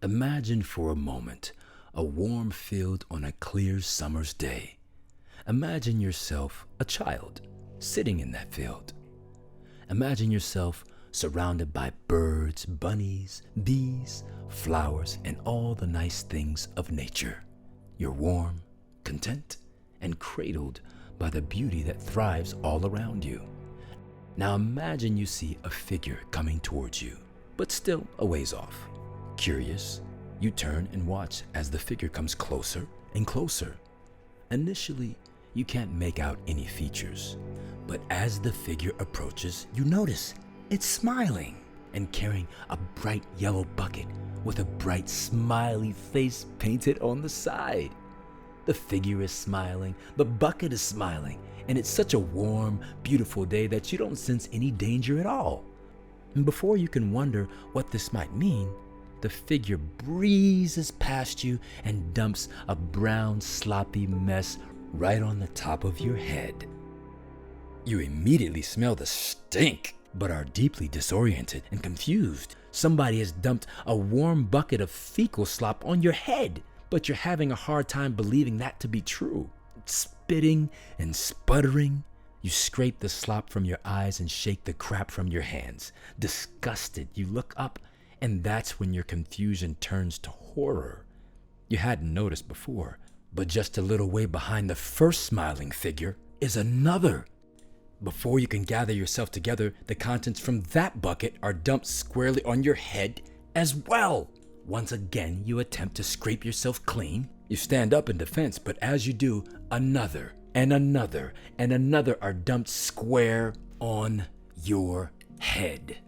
Imagine for a moment a warm field on a clear summer's day. Imagine yourself a child sitting in that field. Imagine yourself surrounded by birds, bunnies, bees, flowers, and all the nice things of nature. You're warm, content, and cradled by the beauty that thrives all around you. Now imagine you see a figure coming towards you, but still a ways off. Curious, you turn and watch as the figure comes closer and closer. Initially, you can't make out any features, but as the figure approaches, you notice it's smiling and carrying a bright yellow bucket with a bright smiley face painted on the side. The figure is smiling, the bucket is smiling, and it's such a warm, beautiful day that you don't sense any danger at all. And before you can wonder what this might mean, the figure breezes past you and dumps a brown, sloppy mess right on the top of your head. You immediately smell the stink, but are deeply disoriented and confused. Somebody has dumped a warm bucket of fecal slop on your head, but you're having a hard time believing that to be true. Spitting and sputtering, you scrape the slop from your eyes and shake the crap from your hands. Disgusted, you look up, and that's when your confusion turns to horror. You hadn't noticed before, but just a little way behind the first smiling figure is another. Before you can gather yourself together, the contents from that bucket are dumped squarely on your head as well. Once again, you attempt to scrape yourself clean. You stand up in defense, but as you do, another and another and another are dumped square on your head.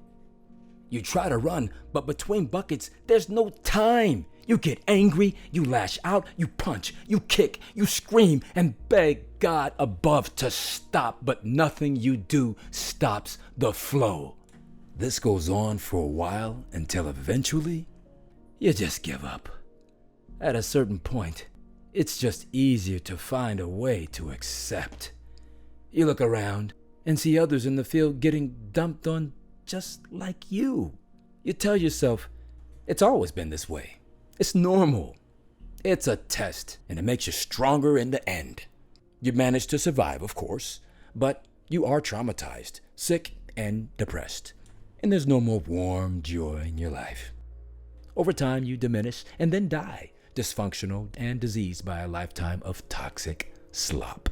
You try to run, but between buckets, there's no time. You get angry, you lash out, you punch, you kick, you scream, and beg God above to stop, but nothing you do stops the flow. This goes on for a while until eventually, you just give up. At a certain point, it's just easier to find a way to accept. You look around and see others in the field getting dumped on just like you. You tell yourself, it's always been this way. It's normal. It's a test, and it makes you stronger in the end. You manage to survive, of course, but you are traumatized, sick, and depressed. And there's no more warm joy in your life. Over time, you diminish and then die, dysfunctional and diseased by a lifetime of toxic slop.